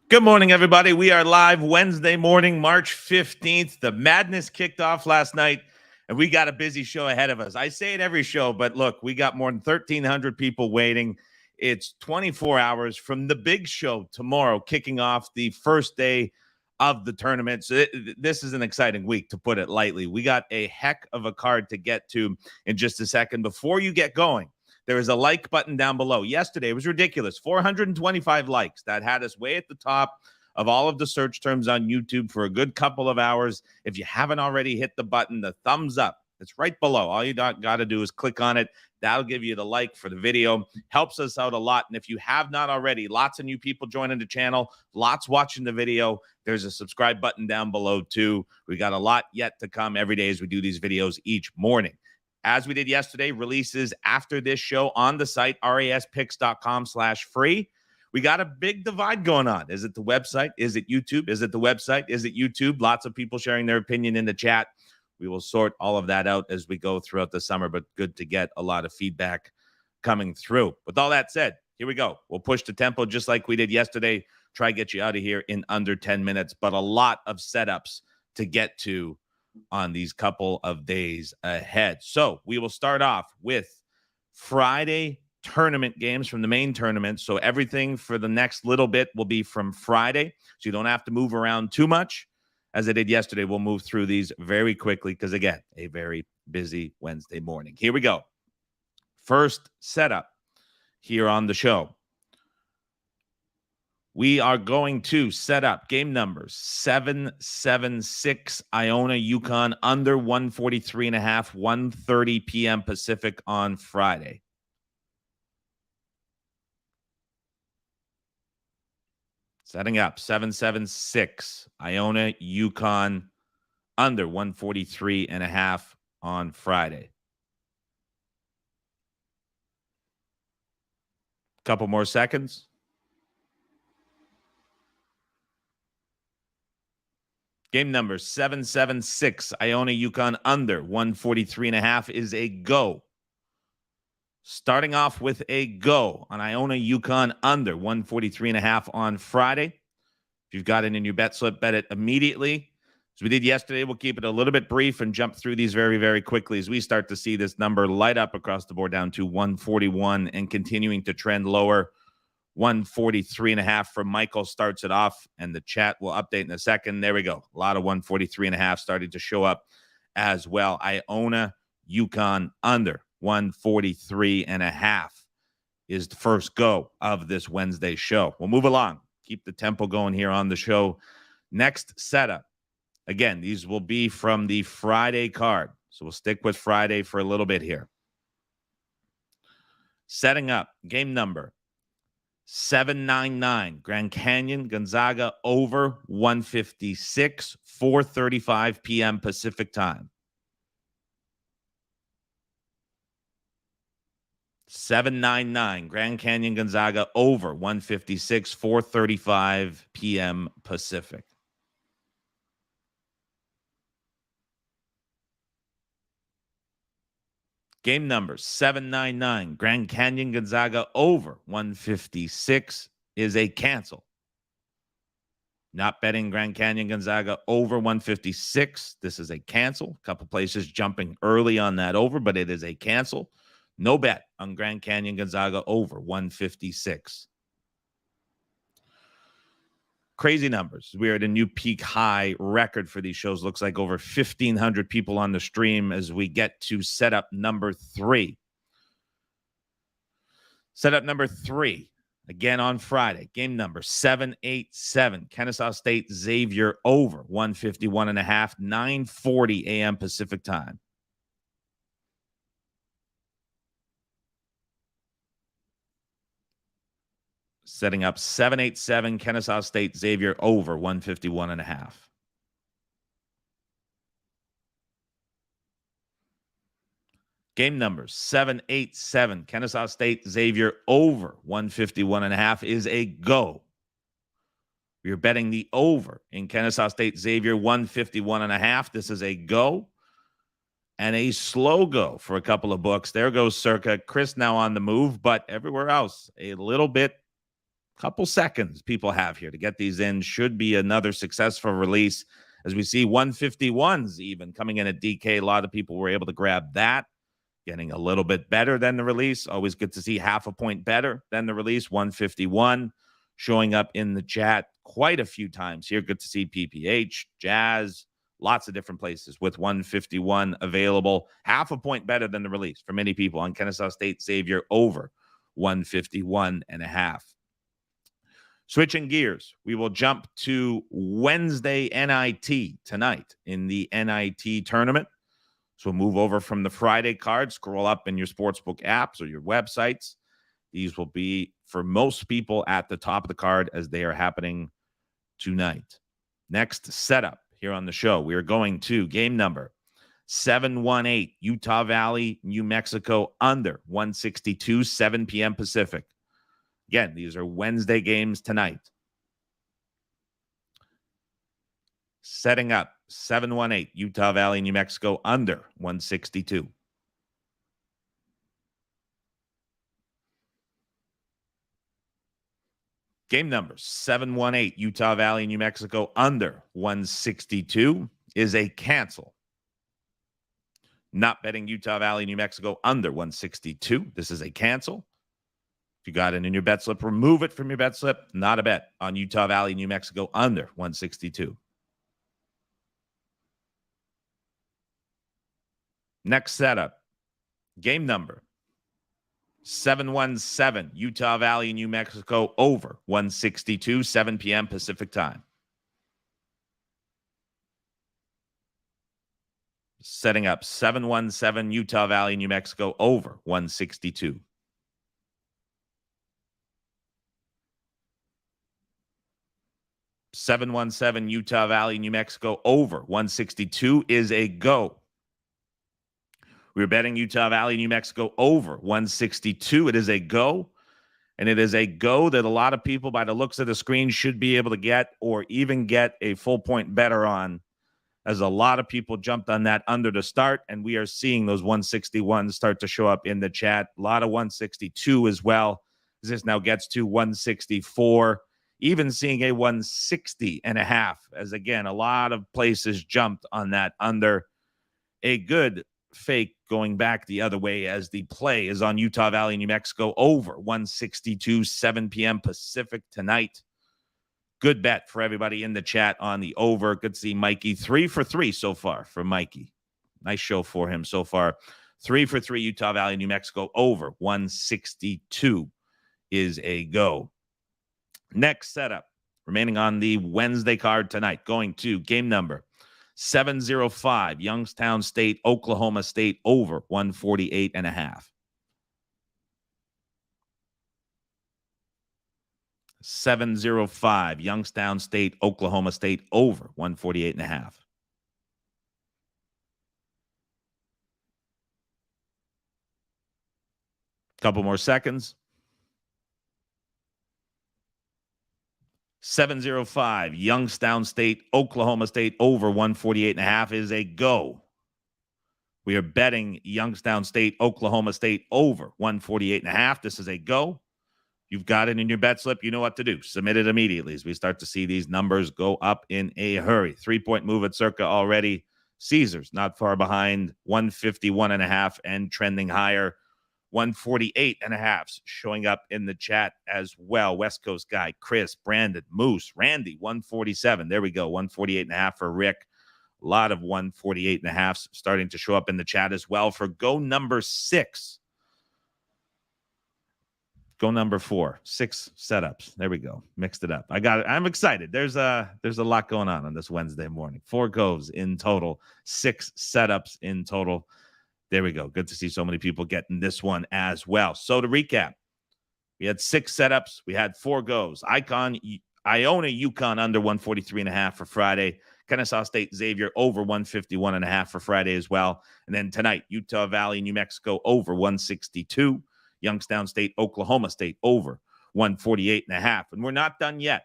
Good morning, everybody. We are live Wednesday morning, March 15th. The madness kicked off last night, and we got a busy show ahead of us. I say it every show, but look, we got more than 1,300 people waiting. It's 24 hours from the big show tomorrow, kicking off the first day of the tournament. So this is an exciting week, to put it lightly. We got a heck of a card to get to in just a second. Before you get going, there is a like button down below. Yesterday, it was ridiculous. 425 likes. That had us way at the top of all of the search terms on YouTube for a good couple of hours. If you haven't already hit the button, the thumbs up, it's right below. All you got to do is click on it. That'll give you the like for the video. Helps us out a lot. And if you have not already, lots of new people joining the channel, lots watching the video. There's a subscribe button down below too. We got a lot yet to come every day as we do these videos each morning. As we did yesterday, releases after this show on the site, raspicks.com/free. We got a big divide going on. Is it the website? Is it YouTube? Is it the website? Is it YouTube? Lots of people sharing their opinion in the chat. We will sort all of that out as we go throughout the summer, but good to get a lot of feedback coming through. With all that said, here we go. We'll push the tempo just like we did yesterday. Try to get you out of here in under 10 minutes, but a lot of setups to get to on these couple of days ahead. So we will start off with Friday tournament games from the main tournament. So everything for the next little bit will be from Friday. So you don't have to move around too much. As I did yesterday, we'll move through these very quickly because, again, a very busy Wednesday morning. Here we go. First setup here on the show. We are going to set up game numbers 776 Iona Yukon under 143.5, 1:30 p.m. Pacific on Friday. Setting up 776 Iona Yukon under 143.5 on Friday. Couple more seconds. Game number 776, Iona Yukon under 143.5 is a go. Starting off with a go on Iona Yukon under 143.5 on Friday. If you've got it in your bet slip, bet it immediately. As we did yesterday, we'll keep it a little bit brief and jump through these very, very quickly as we start to see this number light up across the board down to 141 and continuing to trend lower. 143.5 from Michael starts it off, and the chat will update in a second. There we go. A lot of 143.5 starting to show up as well. Iona Yukon under 143.5 is the first go of this Wednesday show. We'll move along. Keep the tempo going here on the show. Next setup. Again, these will be from the Friday card. So we'll stick with Friday for a little bit here. Setting up game number 799 Grand Canyon Gonzaga over 156, 4:35 p.m. Pacific time. 799 Grand Canyon Gonzaga over 156, 4:35 p.m. Pacific. Game number 799 Grand Canyon Gonzaga over 156 is a cancel. Not betting Grand Canyon Gonzaga over 156. This is a cancel. A couple places jumping early on that over, but it is a cancel. No bet on Grand Canyon Gonzaga over 156. Crazy numbers. We're at a new peak high record for these shows. Looks like over 1,500 people on the stream as we get to setup number 3. Setup number 3, again on Friday. Game number 787. Kennesaw State Xavier over 151.5, 9:40 a.m. Pacific time. Setting up 787 Kennesaw State Xavier over 151.5. Game number 787 Kennesaw State Xavier over 151.5 is a go. We're betting the over in Kennesaw State Xavier 151.5. This is a go. And a slow go for a couple of books. There goes Circa. Chris now on the move, but everywhere else, a little bit Couple seconds people have here to get these in. Should be another successful release. As we see 151s even coming in at DK. A lot of people were able to grab that. Getting a little bit better than the release. Always good to see half a point better than the release. 151 showing up in the chat quite a few times here. Good to see PPH, Jazz, lots of different places with 151 available. Half a point better than the release for many people on Kennesaw State Xavier over 151.5. Switching gears, we will jump to Wednesday NIT tonight in the NIT tournament. So move over from the Friday card, scroll up in your sportsbook apps or your websites. These will be, for most people, at the top of the card as they are happening tonight. Next setup here on the show, we are going to game number 718, Utah Valley, New Mexico, under 162, 7 p.m. Pacific. Again, these are Wednesday games tonight. Setting up 718, Utah Valley, New Mexico, under 162. Game number 718, Utah Valley, New Mexico, under 162 is a cancel. Not betting Utah Valley, New Mexico, under 162. This is a cancel. If you got it in your bet slip, remove it from your bet slip. Not a bet on Utah Valley, New Mexico, under 162. Next setup, game number 717, Utah Valley, New Mexico, over 162, 7 p.m. Pacific time. Setting up 717, Utah Valley, New Mexico, over 162. $717 Utah Valley, New Mexico, over 162 is a go. We're betting Utah Valley, New Mexico, over 162. It is a go. And it is a go that a lot of people, by the looks of the screen, should be able to get or even get a full point better on, as a lot of people jumped on that under the start. And we are seeing those 161s start to show up in the chat. A lot of 162 as well. This now gets to 164. Even seeing a 160.5, as again, a lot of places jumped on that under. A good fake going back the other way, as the play is on Utah Valley, New Mexico, over 162, 7 p.m. Pacific tonight. Good bet for everybody in the chat on the over. Good to see Mikey. 3 for 3 so far for Mikey. Nice show for him so far. 3 for 3, Utah Valley, New Mexico, over 162 is a go. Next setup, remaining on the Wednesday card tonight, going to game number 705, Youngstown State, Oklahoma State, over 148.5. 705, Youngstown State, Oklahoma State, over 148.5. Couple more seconds. 705, Youngstown State, Oklahoma State, over 148.5 is a go. We are betting Youngstown State, Oklahoma State, over 148.5. This is a go. You've got it in your bet slip. You know what to do. Submit it immediately as we start to see these numbers go up in a hurry. 3-point move at Circa already. Caesars not far behind, 151.5 and trending higher. 148.5 showing up in the chat as well. West Coast guy, Chris, Brandon, Moose, Randy, 147. There we go. 148.5 for Rick. A lot of 148.5s starting to show up in the chat as well for go number 6. Go number 4. 6 setups. There we go. Mixed it up. I got it. I'm excited. There's a lot going on this Wednesday morning. 4 goes in total. 6 setups in total. There we go. Good to see so many people getting this one as well. So to recap, we had 6 setups. We had 4 goes. Iona UConn under 143.5 for Friday. Kennesaw State Xavier over 151.5 for Friday as well. And then tonight, Utah Valley, New Mexico over 162. Youngstown State, Oklahoma State over 148.5. And we're not done yet.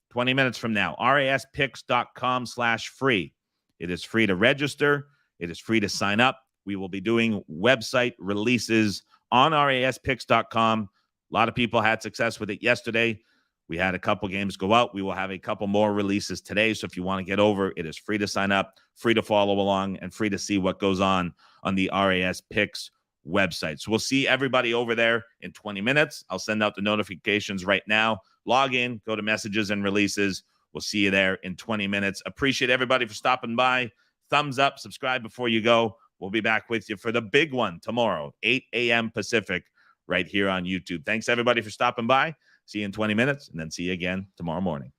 20 minutes from now, raspicks.com/free. It is free to register. It is free to sign up. We will be doing website releases on raspicks.com. A lot of people had success with it yesterday. We had a couple games go out. We will have a couple more releases today. So if you want to get over, it is free to sign up, free to follow along, and free to see what goes on the RAS Picks website. So we'll see everybody over there in 20 minutes. I'll send out the notifications right now. Log in, go to messages and releases. We'll see you there in 20 minutes. Appreciate everybody for stopping by. Thumbs up, subscribe before you go. We'll be back with you for the big one tomorrow, 8 a.m. Pacific, right here on YouTube. Thanks, everybody, for stopping by. See you in 20 minutes, and then see you again tomorrow morning.